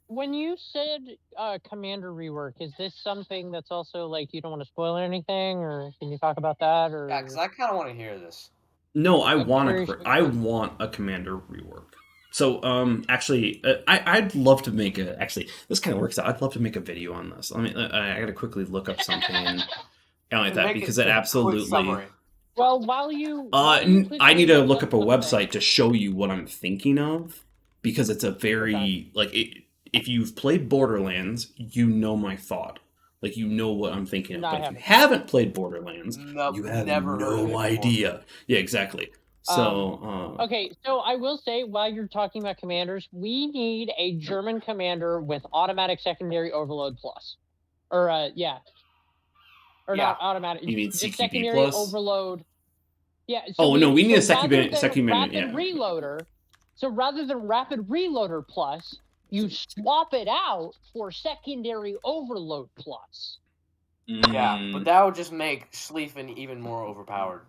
when you said commander rework, is this something that's also like you don't want to spoil anything, or can you talk about that? Yeah, because Or I kind of want to hear this. No, I'm curious. I want a commander rework. So, actually, I'd love to make a. Actually, this kind of works out. I'd love to make a video on this. I gotta quickly look up something and like that Make because it it a quick absolutely. summary. Well, while you I need quickly to look look up a up something, website to show you what I'm thinking of because it's a okay. very like it, if you've played Borderlands, you know my thought. Like you know what I'm thinking of. No, I But if you haven't. haven't played Borderlands, Nope, you have never heard of no it before. idea. Yeah, exactly. So, Okay, so I will say, while you're talking about commanders, we need a German commander with automatic secondary overload plus. Or, yeah. Or Yeah. not automatic, you mean just CQB secondary plus? overload. Yeah, Oh no, we need a rather than second minute. rapid Yeah. reloader, so rather than rapid reloader plus, you swap it out for secondary overload plus. Yeah, but that would just make Schlieffen even more overpowered.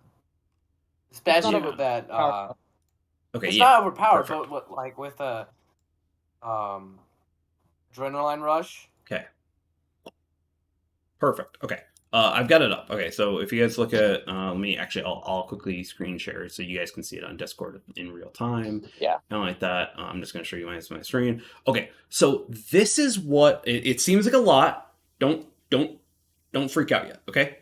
Especially with that. Okay. It's Yeah. not overpowered, Perfect. but like with a adrenaline rush. Okay. Perfect. Okay. I've got it up. Okay, so if you guys look at, let me actually, I'll quickly screen share it so you guys can see it on Discord in real time. Yeah. Kind of like that. I'm just going to show you my screen. Okay, so this is what it seems like a lot. Don't freak out yet. Okay.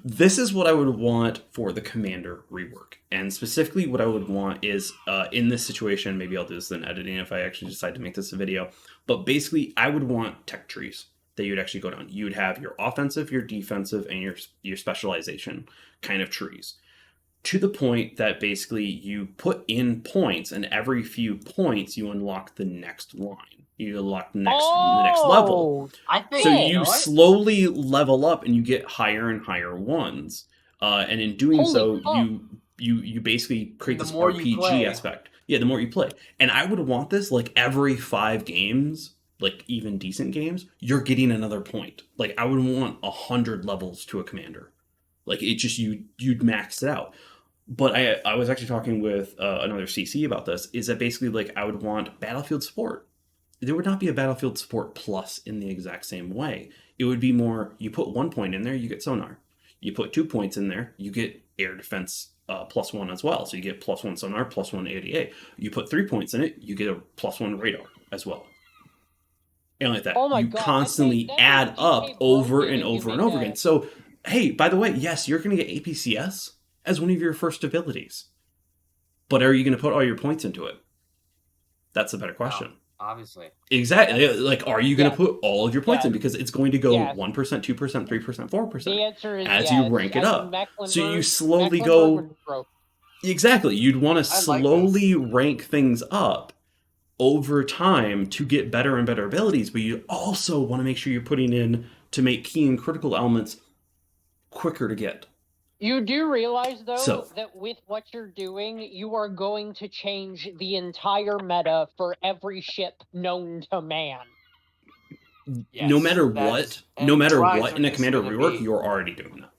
This is what I would want for the commander rework, and specifically what I would want is in this situation. Maybe I'll do this in editing if I actually decide to make this a video. But basically, I would want tech trees that you'd actually go down. You would have your offensive, your defensive, and your specialization kind of trees. To the point that basically you put in points, and every few points you unlock the next line. You unlock the next level. I think So you slowly level up, and you get higher and higher ones. And in doing so, you basically create this RPG aspect. Yeah, the more you play. And I would want this like every 5 games, like even decent games, you're getting another point. Like I would want 100 levels to a commander. Like it just you'd max it out. But I was actually talking with another CC about this. Is that basically like I would want Battlefield support. There would not be a Battlefield support plus in the exact same way. It would be more you put 1 point in there, you get sonar. You put 2 points in there, you get air defense +1 as well. So you get +1 sonar, +1 ADA. You put 3 points in it, you get a +1 radar as well. And like that. Oh my you God, constantly add up over and over and over again. So, hey, by the way, yes, you're going to get APCS as one of your first abilities. But are you going to put all your points into it? That's a better question. No, obviously. Exactly. Like, are you going to put all of your points in? Because it's going to go 1%, 2%, 3%, 4%. The answer is as you rank it up. So you slowly go... Exactly. You'd want to slowly rank things up over time to get better and better abilities, but you also want to make sure you're putting in to make key and critical elements quicker to get. You do realize, though, that with what you're doing, you are going to change the entire meta for every ship known to man. Yes, no matter what in a commander rework, you're already doing that.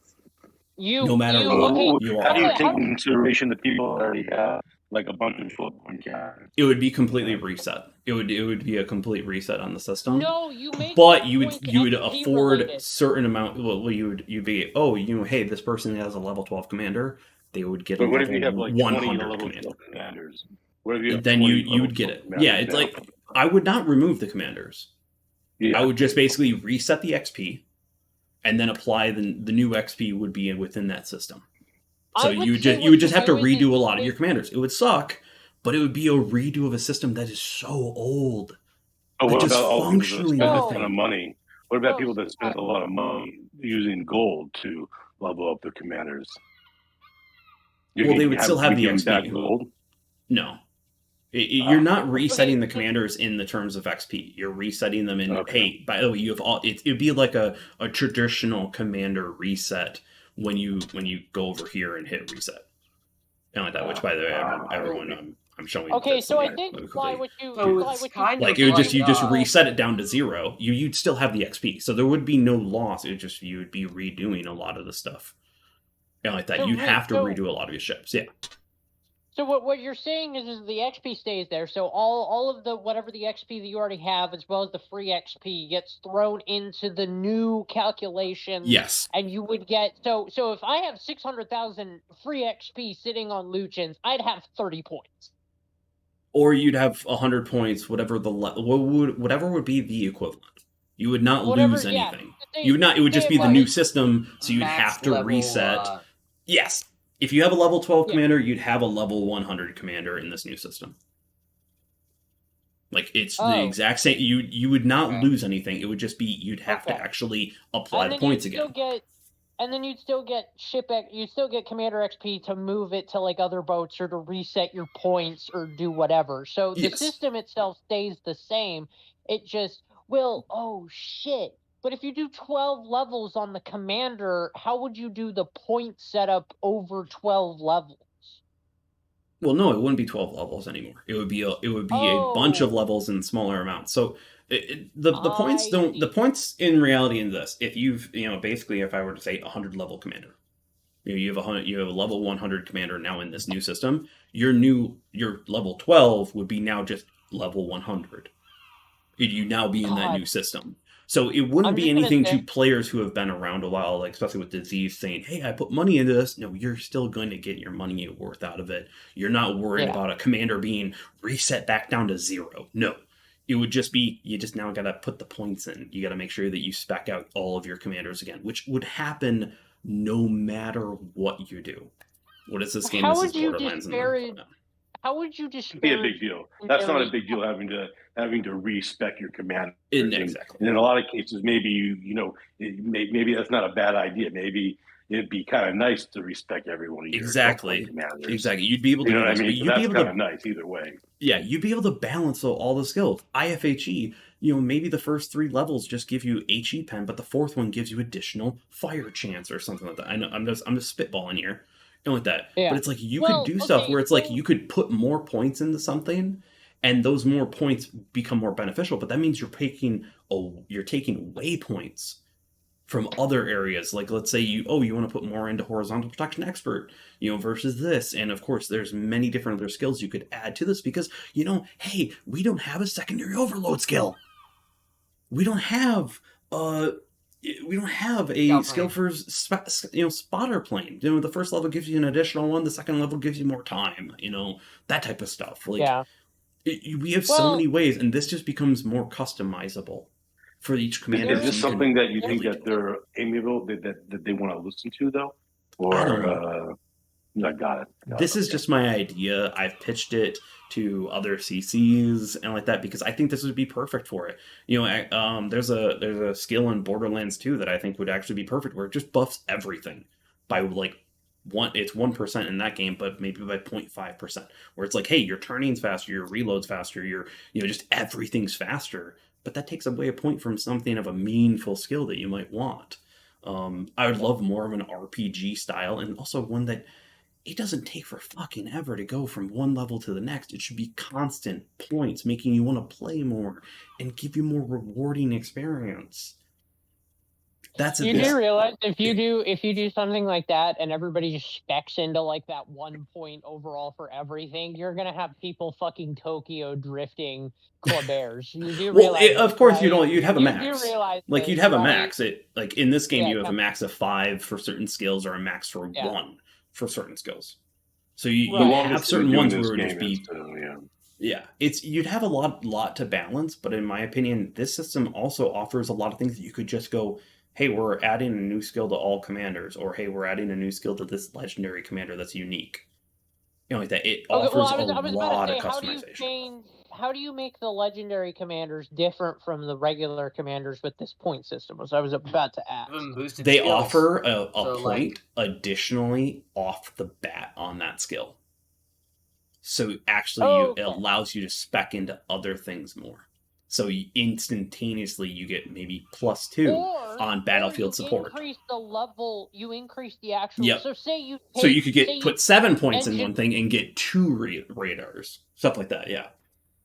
No matter what, you are. How do you take into consideration that people already have like a bunch of short point cards? It would be completely reset. It would be a complete reset on the system. No, you make. But you would afford certain amount. Well, you'd be hey, this person has a level 12 commander. They would get a what if you have like 100 commanders? What if you have then you would get it. Yeah, it's like I would not remove the commanders. Yeah. I would just basically reset the XP, and then apply the new XP would be within that system. So you would just have to redo a lot of your commanders. It would suck, but it would be a redo of a system that is so old. Oh, what about all people that spend a ton of money? What about people that spend a lot of money using gold to level up their commanders? Well, they would still have the XP. Gold? No. You're not resetting the commanders in the terms of XP. You're resetting them in hey, by the way, you have all it'd be like a traditional commander reset when you go over here and hit reset. And like that, which by the way, everyone I'm showing. Okay, so I think what you like it would you just reset it down to 0. You'd still have the XP. So there would be no loss. It just you would be redoing a lot of the stuff. And like that, you'd have to redo a lot of your ships. Yeah. So what you're saying is the XP stays there. So all of the whatever the XP that you already have, as well as the free XP, gets thrown into the new calculation. Yes. And you would get so if I have 600,000 free XP sitting on Lucians, I'd have 30 points. Or you'd have 100 points, whatever would be the equivalent. You would not lose anything. You would not. It would just be the new system, so you'd have to reset. Yes. If you have a level 12 commander, you'd have a level 100 commander in this new system. Like, it's the exact same. You would not lose anything. It would just be you'd have to actually apply the points again. And then you'd still get you'd still get commander XP to move it to like other boats or to reset your points or do whatever. So the system itself stays the same. It just oh shit. But if you do 12 levels on the commander, how would you do the point setup over 12 levels? Well, no, it wouldn't be 12 levels anymore. It would be a bunch of levels in smaller amounts. So the points don't. The points in reality in this, if you've basically, if I were to say 100 level commander, you have a level 100 commander now in this new system. Your level 12 would be now just level 100. You'd now be in that new system. So it wouldn't be anything to players who have been around a while, like especially with Disease, saying, hey, I put money into this. No, you're still going to get your money worth out of it. You're not worried about a commander being reset back down to 0. No. It would just be, you just now got to put the points in. You got to make sure that you spec out all of your commanders again, which would happen no matter what you do. What is this game? How would you disparage It'd be a big deal. That's not a big deal having to respec your commander. Exactly. And in a lot of cases, maybe maybe that's not a bad idea. Maybe it'd be kind of nice to respec every one of your commanders. Exactly. You'd be able to. You know what I mean? That's kind of nice either way. Yeah, you'd be able to balance all the skills. IFHE, maybe the first 3 levels just give you HE pen, but the 4th one gives you additional fire chance or something like that. I know I'm just spitballing here. Like that. Yeah. But it's like you could do stuff where it's like you could put more points into something and those more points become more beneficial, but that means you're taking away points from other areas. Like let's say you want to put more into horizontal protection expert, versus this. And of course there's many different other skills you could add to this because, hey, we don't have a secondary overload skill. We don't have a skill for spotter plane. The first level gives you an additional one. The second level gives you more time. That type of stuff. We have so many ways, and this just becomes more customizable for each commander. Is this something that you think that they're amiable that they want to listen to though, or? I got it. This is just my idea. I've pitched it to other CCs and like that because I think this would be perfect for it. There's a skill in Borderlands 2 that I think would actually be perfect where it just buffs everything by it's 1% in that game, but maybe by 0.5%. Where it's like, hey, your turning's faster, your reload's faster, your just everything's faster. But that takes away a point from something of a meaningful skill that you might want. I would love more of an RPG style and also one that it doesn't take for fucking ever to go from one level to the next. It should be constant points, making you want to play more and give you more rewarding experience. You do realize if you do something like that and everybody just specs into like that 1 point overall for everything, you're gonna have people fucking Tokyo drifting Corbears. You do realize of course you don't. You'd have a max. You realize you'd have a max. In this game you have a max of 5 for certain skills or a max for 1 for certain skills. So you have certain ones where it would just be you'd have a lot to balance, but in my opinion this system also offers a lot of things that you could just go, hey, we're adding a new skill to all commanders, or hey, we're adding a new skill to this legendary commander that's unique. Like that. It offers a lot of customization. How do you make the legendary commanders different from the regular commanders with this point system? As I was about to ask. They offer a point additionally off the bat on that skill. So actually, it allows you to spec into other things more. So instantaneously you get maybe +2 on battlefield support. Increase the level. You increase the actual. Yep. So say you. So you could put 7 points in one thing and get 2 radars, stuff like that. Yeah.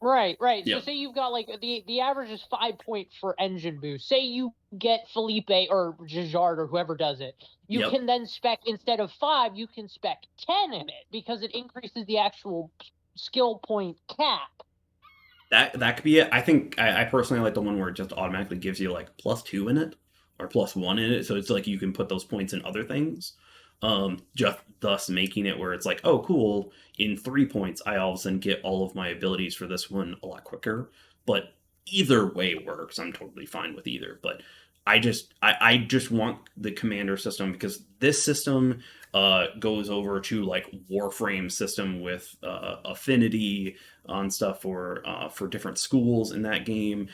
Right. So say you've got like the average is 5 points for engine boost. Say you get Felipe or Jajard or whoever does it. You can then spec, instead of 5, you can spec 10 in it because it increases the actual skill point cap. That could be it. I think I personally like the one where it just automatically gives you like +2 in it or +1 in it, so it's like you can put those points in other things. Just thus making it where it's like, oh, cool. In 3 points, I all of a sudden get all of my abilities for this one a lot quicker. But either way works. I'm totally fine with either. But I just want the commander system, because this system goes over to like Warframe system with affinity on stuff for different schools in that game.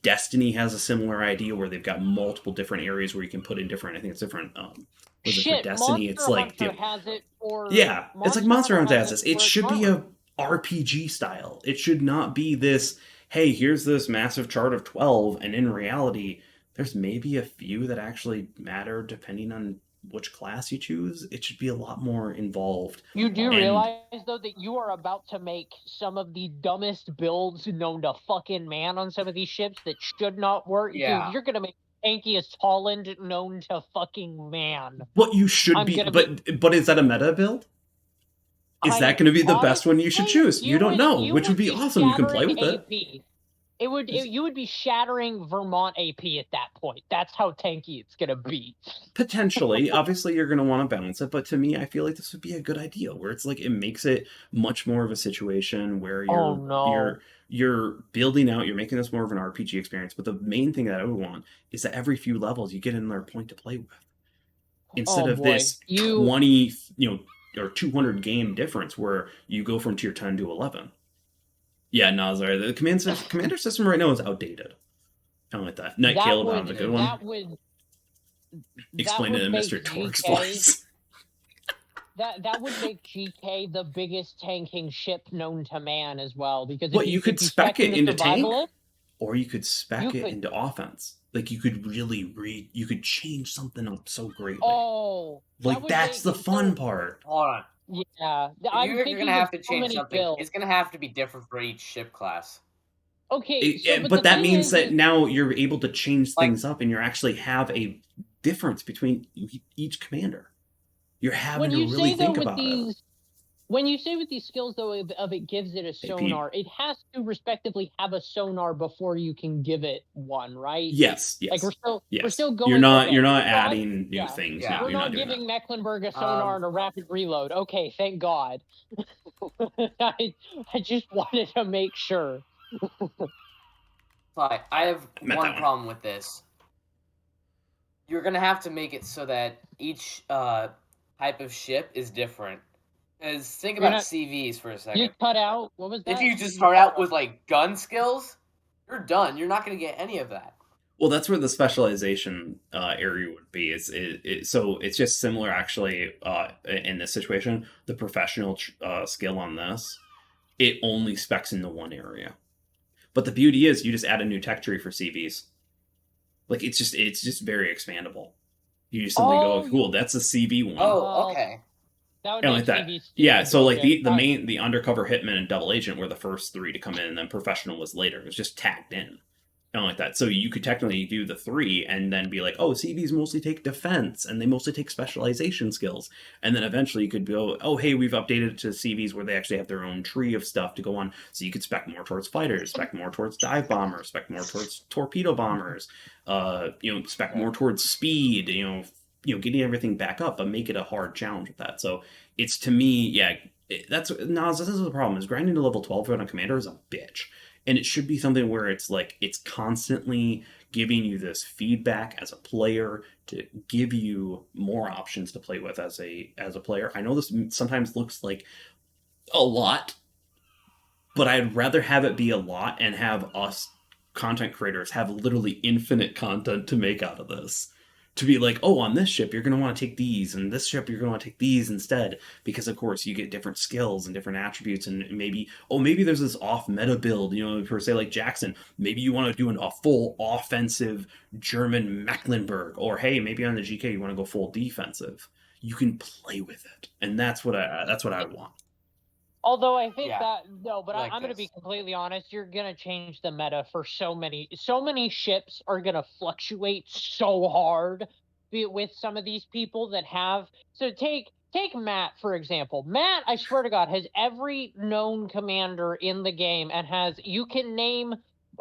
Destiny has a similar idea where they've got multiple different areas where you can put in different. I think it's different. For Destiny, it's like has it, or it's like Monster Hunter has this. It should be a RPG style. It should not be this. Hey, here's this massive chart of 12, and in reality, there's maybe a few that actually matter depending on which class you choose. It should be a lot more involved. You do realize, though, that you are about to make some of the dumbest builds known to fucking man on some of these ships that should not work. Yeah. Dude, you're gonna make tankiest Holland known to fucking man. What you should but is that a meta build? Is that going to be the best one you should choose? You don't know, which would be awesome. You can play with it. You would be shattering Vermont AP at that point. That's how tanky it's going to be. Potentially. Obviously, you're going to want to balance it. But to me, I feel like this would be a good idea, where it's like it makes it much more of a situation where you're building out, you're making this more of an RPG experience. But the main thing that I would want is that every few levels you get another point to play with. Instead of this 20, or 200 game difference where you go from tier 10 to 11. Yeah, no, sorry. The commander system right now is outdated. I don't like that. Night Caleb on the good one. Explain it in Mr. Torque's voice. That would make GK the biggest tanking ship known to man as well, because you could spec it into tank, or you could spec it into offense. Like you could really you could change something up so greatly. Oh, like that's the fun part. Hold on. Yeah, you're gonna have to change something. Builds. It's gonna have to be different for each ship class. Okay, but that means that now you're able to change things up, and you actually have a difference between each commander. You're having to really think about it. When you say with these skills, though, of it gives it a sonar, it has to respectively have a sonar before you can give it one, right? Yes. Like we're still going. You're not adding new things. Yeah. No, we're not giving Mecklenburg a sonar and a rapid reload. Okay, thank God. I just wanted to make sure. I have one problem with this. You're gonna have to make it so that each type of ship is different. Because think about CVs for a second. You cut out, what was that? If you just start out with like gun skills, you're done. You're not going to get any of that. Well, that's where the specialization area would be. So it's just similar, actually, in this situation. The professional skill on this, it only specs into one area. But the beauty is, you just add a new tech tree for CVs. Like it's just very expandable. You just simply go, cool, that's a CV one. Oh, okay. That would make that. Yeah, so like the undercover hitman and double agent were the first 3 to come in, and then professional was later. It was just tacked in. Like that. So you could technically do the 3 and then be like, oh, CVs mostly take defense and they mostly take specialization skills. And then eventually you could go, oh, hey, we've updated it to CVs where they actually have their own tree of stuff to go on. So you could spec more towards fighters, spec more towards dive bombers, spec more towards torpedo bombers, spec more towards speed, getting everything back up, but make it a hard challenge with that. So it's, to me, this is the problem, is grinding to level 12 on a commander is a bitch. And it should be something where it's like, it's constantly giving you this feedback as a player to give you more options to play with as a player. I know this sometimes looks like a lot, but I'd rather have it be a lot and have us content creators have literally infinite content to make out of this. To be like, oh, on this ship, you're going to want to take these, and this ship, you're going to want to take these instead. Because, of course, you get different skills and different attributes, and maybe there's this off-meta build, per se, like Jackson. Maybe you want to do a full offensive German Mecklenburg, or, hey, maybe on the GK, you want to go full defensive. You can play with it, and that's what I want. Although I think Yeah. but Like I'm going to be this. completely honest. You're going to change the meta for so many ships are going to fluctuate so hard with some of these people that have. So take Matt, for example. Matt, I swear to God, has every known commander in the game and you can name,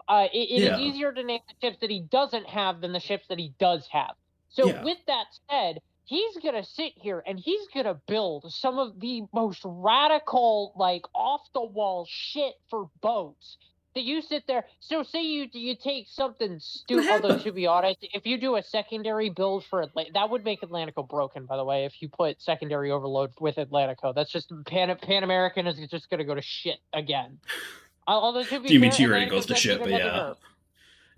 it is easier to name the ships that he doesn't have than the ships that he does have. So with that said, he's going to sit here and he's going to build some of the most radical, like off-the-wall shit for boats that you sit there. So say you take something stupid, although to be honest, if you do a secondary build for that would make Atlantico broken, by the way, if you put secondary overload with Atlantico. That's just Pan-American is just going to go to shit again. Although to be fair, Atlantico goes to shit, but yeah.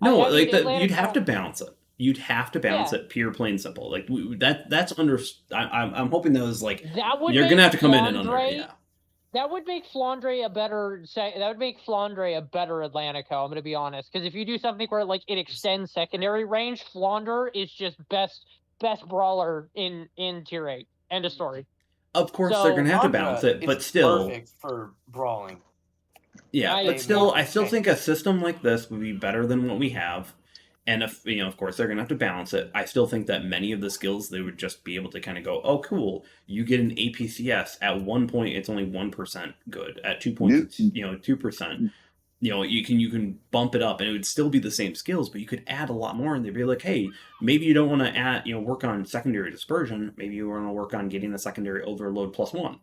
No, you'd have to balance it. You'd have to balance it pure, plain, simple. Like that's under. I'm hoping those like you're gonna have to come in and under. Yeah. That would make Flandre a better. That would make Flandre a better Atlantico. I'm gonna be honest, because if you do something where like it extends secondary range, Flandre is just best brawler in tier 8. End of story. Of course, they're gonna have to balance it, but still perfect for brawling. Yeah, but still, I still think a system like this would be better than what we have. And if of course, they're gonna have to balance it. I still think that many of the skills they would just be able to kind of go, oh, cool. You get an APCS at 1 point, it's only 1% good. At 2 points, it's 2%. You can bump it up, and it would still be the same skills, but you could add a lot more. And they'd be like, hey, maybe you don't want to add, work on secondary dispersion. Maybe you want to work on getting the secondary overload +1.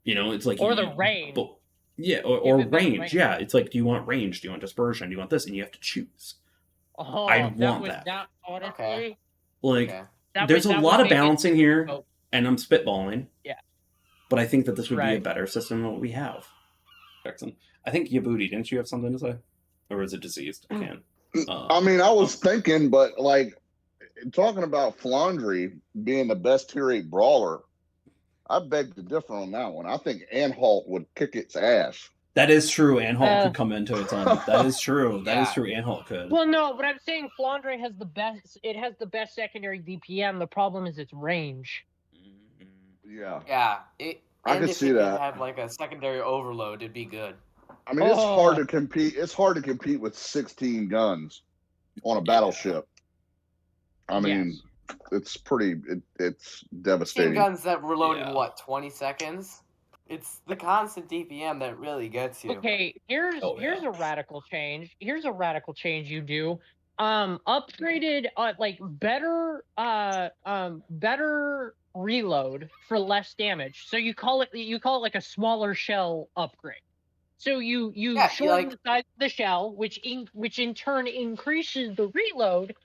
It's like the range. Or range. Yeah, it's like, do you want range? Do you want dispersion? Do you want this? And you have to choose. Oh, I'd want that. Honestly, there's a lot of balancing here, and I'm spitballing. Yeah. But I think that this would be a better system than what we have. Jackson, I think Yabuti, didn't you have something to say? Or is it diseased? I can't. I mean, I was thinking, but like, talking about Flandre being the best tier 8 brawler, I beg to differ on that one. I think Anhalt would kick its ass. That is true. Anhalt could come into its own. That is true. That is true. Anhalt could. Well, no, but I'm saying Flandre has the best. It has the best secondary DPM. The problem is its range. Yeah. Yeah. I could see that. Have like a secondary overload, it'd be good. I mean, it's hard to compete. It's hard to compete with 16 guns on a battleship. I mean, it's pretty. It's devastating. 16 guns that reload in 20 seconds. It's the constant DPM that really gets you. Okay, here's a radical change. Here's a radical change you do. Upgraded like better reload for less damage. So you call it like a smaller shell upgrade. So you shorten the size of the shell, which in turn increases the reload,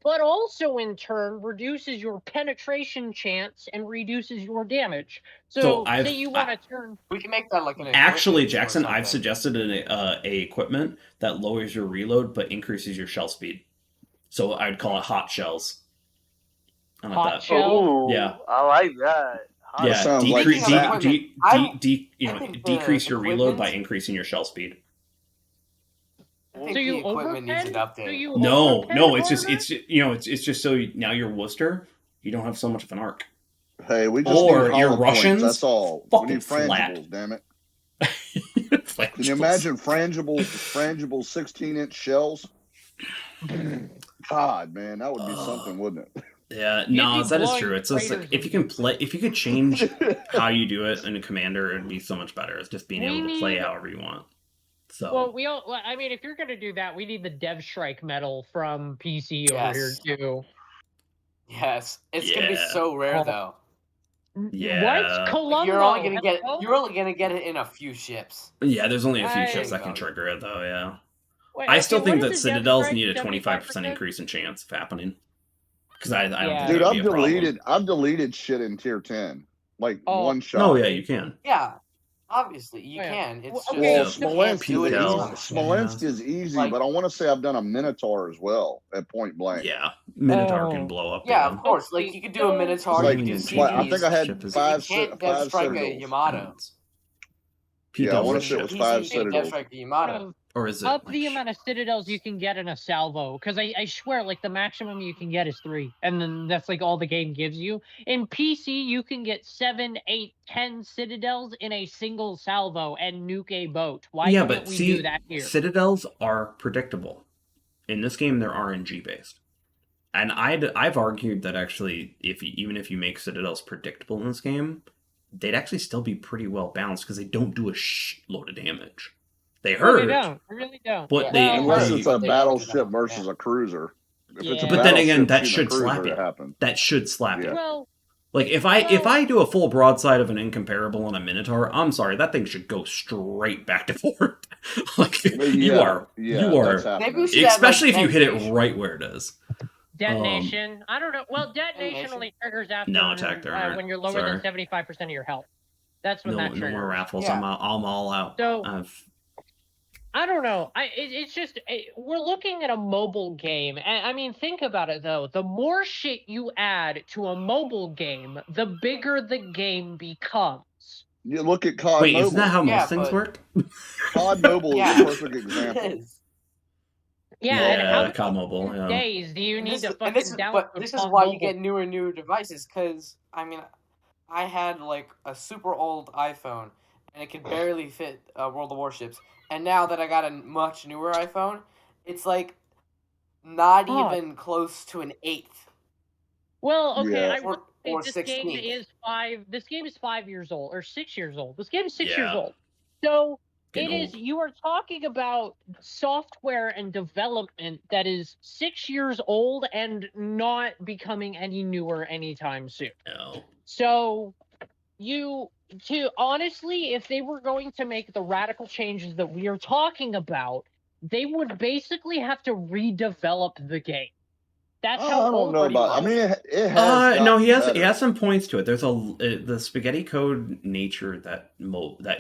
but also in turn reduces your penetration chance and reduces your damage. So say you want to turn. We can make that like an. Actually, Jackson, I've suggested a equipment that lowers your reload but increases your shell speed. So I'd call it hot shells. Hot shell. Ooh, yeah, I like that. Yeah, decrease your reload by increasing your shell speed. I think the equipment needs an update. No, it's just so now your Worcester, you don't have so much of an arc. Hey, we just need your Russians. Points, that's all. Fucking we need frangibles, damn it. Can you imagine frangible 16-inch shells? God, man, that would be something, wouldn't it? Yeah, no, that is true. It's just like if you could change how you do it in a commander, it'd be so much better. It's just being able to play however you want. So I mean, if you're gonna do that, we need the Dev Strike medal from PC over here too. Yes, it's gonna be so rare though. Yeah, what's Colombo? You're only gonna get it in a few ships. Yeah, there's only a few ships that can trigger it though. Yeah, I still think that Citadels need a 25% increase in chance of happening. Because I don't think I've deleted shit in tier 10, like one shot. Oh yeah, you can. Yeah, obviously you can. It's just Smolensk is easy, but I want to say I've done a Minotaur as well at point blank. Yeah, Minotaur can blow up. Yeah, of course. Like you could do a Minotaur. Like, you can do I think I had five strike a Yamato. Yeah, I want to say it was 5 Citadels. Strike a Yamato. Or is it up the amount of citadels you can get in a salvo? Because I swear, like, the maximum you can get is 3, and then that's like all the game gives you. In PC, you can get 7, 8, 10 citadels in a single salvo and nuke a boat. Why can't we do that here? Citadels are predictable. In this game, they're RNG based, and I've argued that actually, even if you make citadels predictable in this game, they'd actually still be pretty well balanced because they don't do a load of damage. They hurt. They don't. They really don't. But unless it's a battleship versus a cruiser. If it's a but then again, that should slap you. That should slap you. Well, like if I do a full broadside of an incomparable on a Minotaur, I'm sorry, that thing should go straight back to forward. Like you are, especially if you hit it right where it is. Detonation. I don't know. Well, detonation only triggers after when you're lower than 75% of your health. That's when that triggers. No more raffles. Yeah. I'm all out. So I don't know. It's just we're looking at a mobile game. I mean, think about it though. The more shit you add to a mobile game, the bigger the game becomes. You look at COD Mobile. Isn't that how most things work? COD Mobile is a perfect example. Yeah, COD Mobile. Yeah. Days do you need to fucking download? But this is why you get newer and newer devices. Because I mean, I had like a super old iPhone, and it could barely fit World of Warships. And now that I got a much newer iPhone, it's like not even close to an 8th. Well, okay, yeah. I will say this 16th. Game is 5. This game is 5 years old or 6 years old. This game is 6 years old. So you are talking about software and development that is 6 years old and not becoming any newer anytime soon. No. So honestly, if they were going to make the radical changes that we are talking about, they would basically have to redevelop the game. That's how I don't know about. I mean, it has. No, he has some points to it. There's the spaghetti code nature that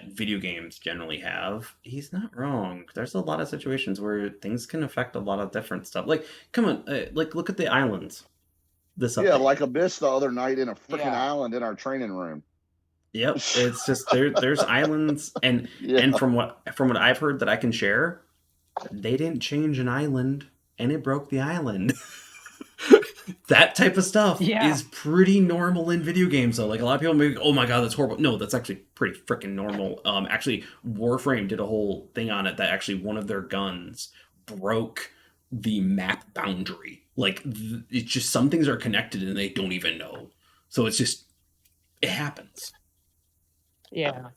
video games generally have. He's not wrong. There's a lot of situations where things can affect a lot of different stuff. Like, come on, like look at the islands. Like Abyss the other night in a freaking island in our training room. Yep, it's just there's islands and from what I've heard that I can share, they didn't change an island and it broke the island. That type of stuff is pretty normal in video games though. Like a lot of people may go, oh my god, that's horrible. No, that's actually pretty freaking normal. Actually Warframe did a whole thing on it that actually one of their guns broke the map boundary. Like it's just some things are connected and they don't even know. So it's just it happens. Yeah.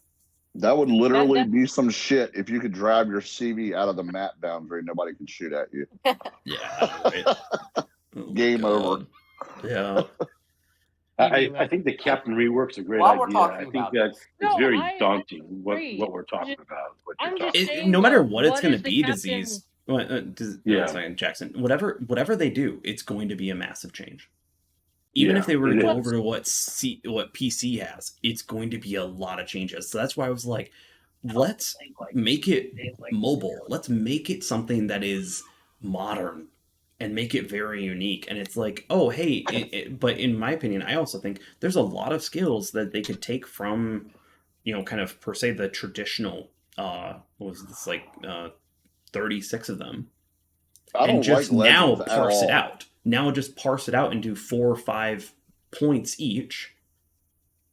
That would literally be some shit if you could drive your CV out of the map boundary. Nobody could shoot at you. Yeah. Right. Game over. Yeah. I think the Captain Rework's a great idea. I think that it's very daunting what we're talking about. No matter what it's going to be, disease. Jackson. Whatever they do, it's going to be a massive change. Even if they were to go over to what PC has, it's going to be a lot of changes. So that's why I was like, let's make it mobile. Let's make it something that is modern and make it very unique. And it's like, oh, hey, but in my opinion, I also think there's a lot of skills that they could take from, kind of per se the traditional, what was this, like 36 of them. And just now parse it out. Now just parse it out and do 4 or 5 points each.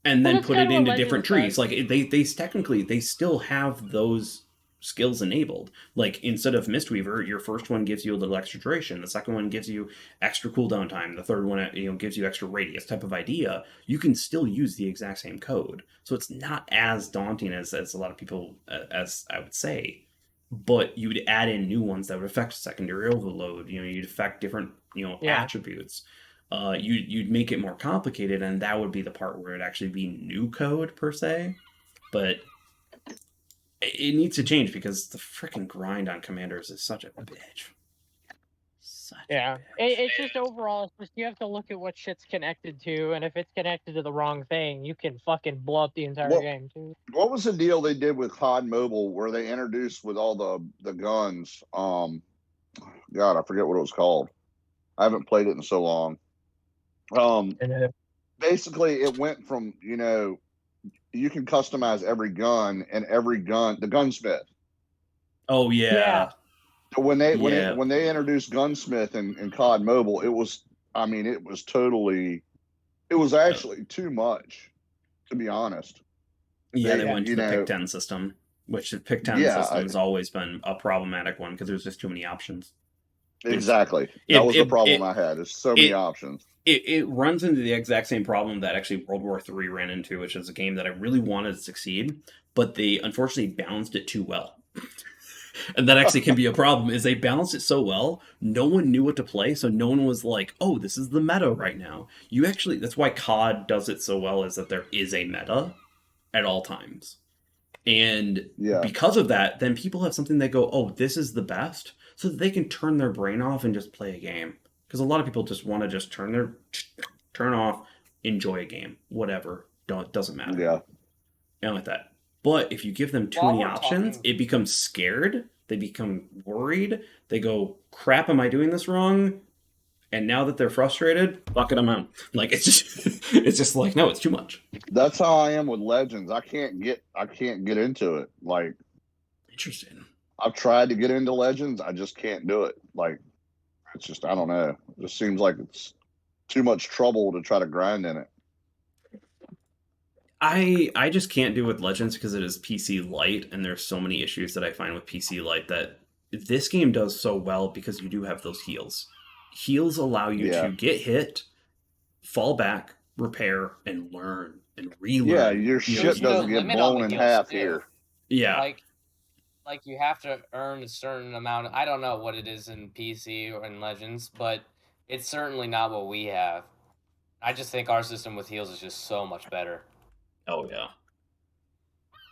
And then put it into different trees. Like they technically, they still have those skills enabled. Like instead of Mistweaver, your first one gives you a little extra duration, the second one gives you extra cooldown time, the third one gives you extra radius type of idea. You can still use the exact same code, so it's not as daunting as a lot of people as I would say. But you would add in new ones that would affect secondary overload. You'd affect different attributes. You'd make it more complicated, and that would be the part where it'd actually be new code per se. But it needs to change because the freaking grind on commanders is such a bitch. It's just overall, it's just you have to look at what shit's connected to, and if it's connected to the wrong thing, you can fucking blow up the entire game too. What was the deal they did with COD Mobile where they introduced with all the guns? God, I forget what it was called. I haven't played it in so long. Basically, it went from you can customize every gun and the gunsmith. Oh yeah. When they introduced Gunsmith in COD Mobile, it was actually too much, to be honest. Yeah, they went to the pick 10 system, which the pick 10 system has always been a problematic one because there's just too many options. Exactly. That was the problem I had. There's so many options. It runs into the exact same problem that actually World War III ran into, which is a game that I really wanted to succeed, but they unfortunately balanced it too well. And that actually can be a problem, is they balanced it so well, no one knew what to play, so no one was like, oh, this is the meta right now. That's why COD does it so well, is that there is a meta at all times. And because of that, then people have something they go, oh, this is the best, so that they can turn their brain off and just play a game. Because a lot of people just want to just turn off, enjoy a game, whatever. Doesn't matter. Yeah. And like that. But if you give them too many options, it becomes scared. They become worried. They go, crap, am I doing this wrong? And now that they're frustrated, fuck it, I'm out. Like, it's just like, no, it's too much. That's how I am with Legends. I can't get into it. Like, interesting. I've tried to get into Legends. I just can't do it. Like, it's just, I don't know. It just seems like it's too much trouble to try to grind in it. I just can't do with Legends because it is PC light, and there's so many issues that I find with PC light that this game does so well because you do have those heals. Heals allow you to get hit, fall back, repair, and learn and relearn. Yeah, your shit doesn't get blown in half here. Yeah. Like you have to earn a certain amount. I don't know what it is in PC or in Legends, but it's certainly not what we have. I just think our system with heals is just so much better. Oh, yeah.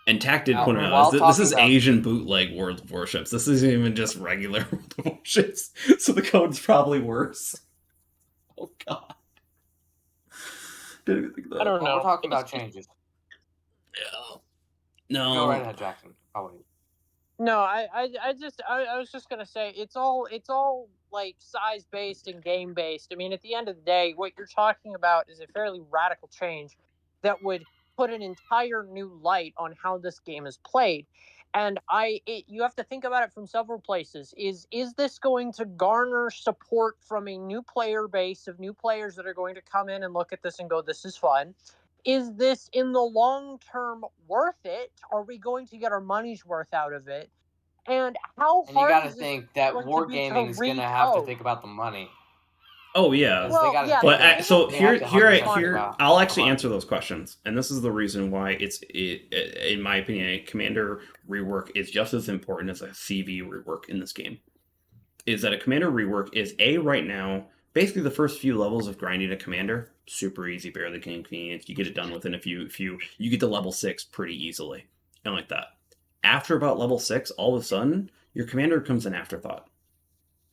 And Tack did point out, this is Asian bootleg World of Warships. This isn't even just regular World of Warships, so the code's probably worse. Oh, God. Didn't even think of that. I don't know. We're talking about changes. Yeah. No. Go right ahead, Jackson. No, I was just gonna say it's all like size based and game based. I mean, at the end of the day, what you're talking about is a fairly radical change that would put an entire new light on how this game is played. And you have to think about it from several places. Is this going to garner support from a new player base of new players that are going to come in and look at this and go, this is fun? Is this in the long term worth it? Are we going to get our money's worth out of it? And how hard you got to think that wargaming is going to have to think about the money. Oh yeah, but so here, I'll actually answer those questions, and this is the reason why in my opinion, a commander rework is just as important as a CV rework in this game. Is that a commander rework is right now basically the first few levels of grinding a commander super easy, barely inconvenient. You get it done within a few. You get to level 6 pretty easily, and like that. After about level 6, all of a sudden your commander becomes an afterthought.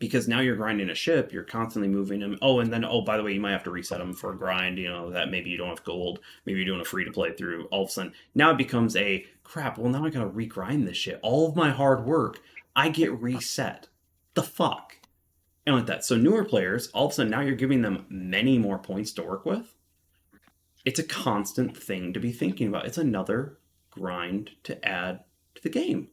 Because now you're grinding a ship, you're constantly moving them. Oh, and then, by the way, you might have to reset them for a grind, that maybe you don't have gold, maybe you're doing a free-to-play through. All of a sudden, now it becomes a, crap, well, now I gotta regrind this shit. All of my hard work, I get reset. The fuck? And like that. So newer players, all of a sudden, now you're giving them many more points to work with. It's a constant thing to be thinking about. It's another grind to add to the game.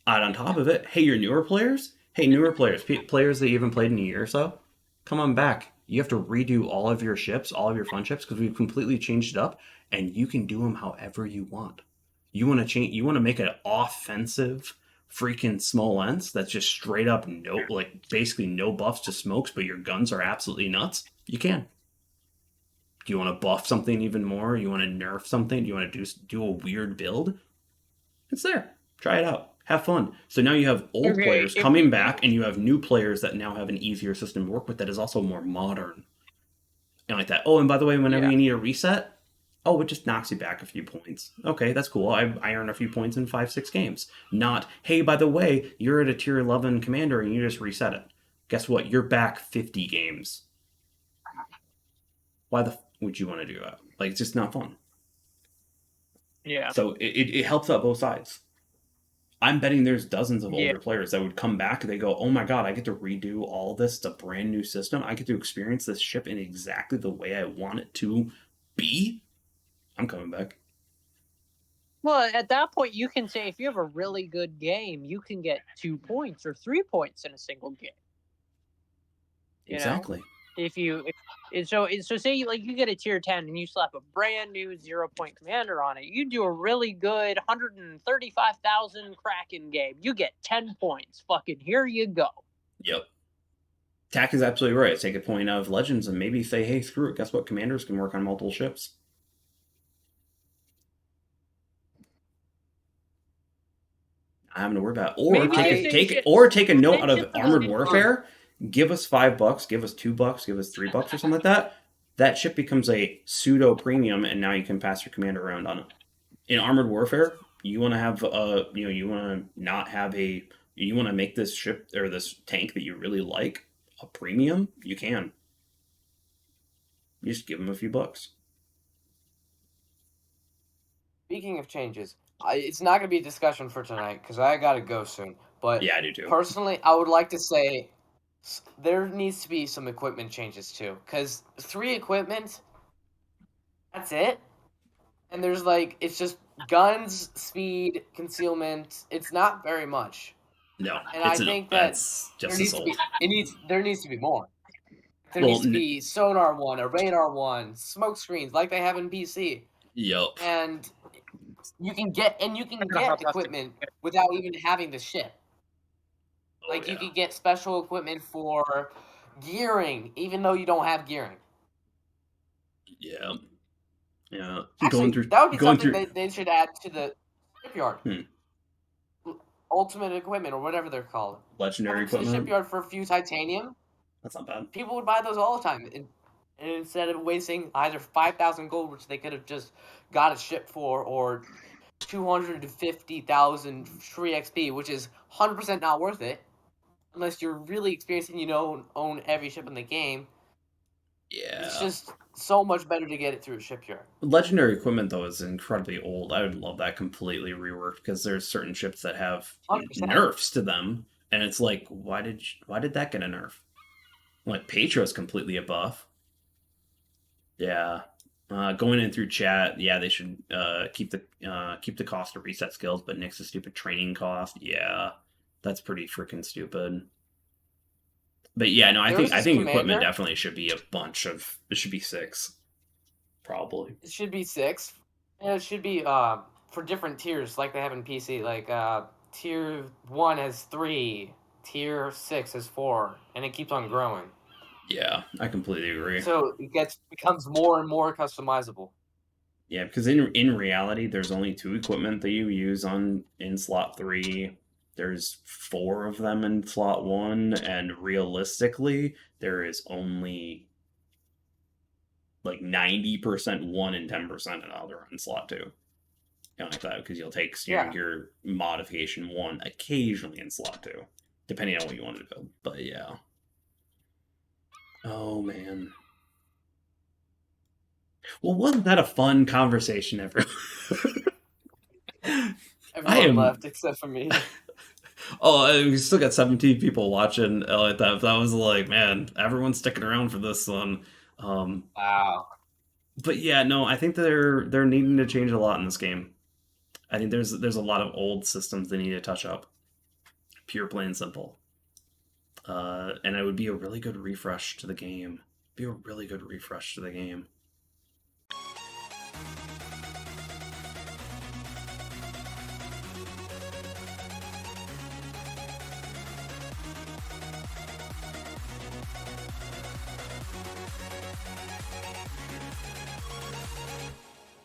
And on top of it, hey, you're newer players? Hey, newer players that you haven't played in a year or so, come on back. You have to redo all of your ships, all of your fun ships, because we've completely changed it up, and you can do them however you want. You want to make an offensive freaking Smolensk that's just straight up basically no buffs to smokes, but your guns are absolutely nuts. You can. Do you want to buff something even more? You want to nerf something? Do you want to do a weird build? It's there. Try it out. Have fun. So now you have old players coming back, and you have new players that now have an easier system to work with that is also more modern. And like that. Oh, and by the way, whenever you need a reset, it just knocks you back a few points. Okay, that's cool. I earned a few points in 5-6 games. Not, hey, by the way, you're at a tier 11 commander and you just reset it. Guess what? You're back 50 games. Why the would you want to do that? Like, it's just not fun. Yeah. So it helps out both sides. I'm betting there's dozens of older players that would come back. They go, oh my God, I get to redo all this. It's a brand new system. I get to experience this ship in exactly the way I want it to be. I'm coming back. Well, at that point, you can say if you have a really good game, you can get 2 points or 3 points in a single game. Exactly. So say you get a tier 10 and you slap a brand new 0-point commander on it. You do a really good 135,000 Kraken game. You get 10 points. Fucking here you go. Yep. Tack is absolutely right. Take a point out of Legends and maybe say, hey, screw it. Guess what? Commanders can work on multiple ships. I'm having to worry about it. Or take a note out of Armored Warfare. Give us $5, give us $2, give us $3 or something like that. That ship becomes a pseudo premium, and now you can pass your commander around on it. In Armored Warfare, you want to have you want to make this ship or this tank that you really like a premium. You can. You just give them a few bucks. Speaking of changes, it's not going to be a discussion for tonight because I got to go soon. But yeah, I do too. Personally, I would like to say there needs to be some equipment changes too. Because 3 equipment, that's it. And there's it's just guns, speed, concealment. It's not very much. No, and I think that's just there needs to be more. There needs to be sonar 1, a radar 1, smoke screens like they have in PC. Yep. And you can get equipment without even having the ship. You can get special equipment for gearing, even though you don't have gearing. Yeah. Yeah. Actually, that would be something they should add to the shipyard. Ultimate equipment, or whatever they're called. Legendary equipment. The shipyard for a few titanium. That's not bad. People would buy those all the time. And instead of wasting either 5,000 gold, which they could have just got a ship for, or 250,000 free XP, which is 100% not worth it, unless you're really experienced and own every ship in the game. Yeah. It's just so much better to get it through a shipyard. Legendary equipment, though, is incredibly old. I would love that completely reworked, because there's certain ships that have 100%. Nerfs to them, and it's like, why did that get a nerf? Patrio's completely a buff. Yeah. Going in through chat, yeah, they should keep the cost of reset skills, but nix the stupid training cost. Yeah, that's pretty freaking stupid. But yeah, no, I think equipment definitely should be it should be 6, probably. It should be 6, and it should be for different tiers like they have in PC. Tier 1 has 3, tier 6 has 4, and it keeps on growing. Yeah, I completely agree. So it becomes more and more customizable. Yeah, because in reality, there's only 2 equipment that you use in slot 3. There's 4 of them in slot 1, and realistically, there is only 90% 1 and 10% another in slot 2. Like that, because you'll take steering gear modification 1 occasionally in slot 2, depending on what you want to build. But yeah. Oh, man. Well, wasn't that a fun conversation, everyone? Everyone left except for me. Oh, we still got 17 people watching like that. That was man, everyone's sticking around for this one. Wow. But yeah, no, I think they're needing to change a lot in this game. I think there's a lot of old systems they need to touch up. Pure, plain, simple. And it would be a really good refresh to the game.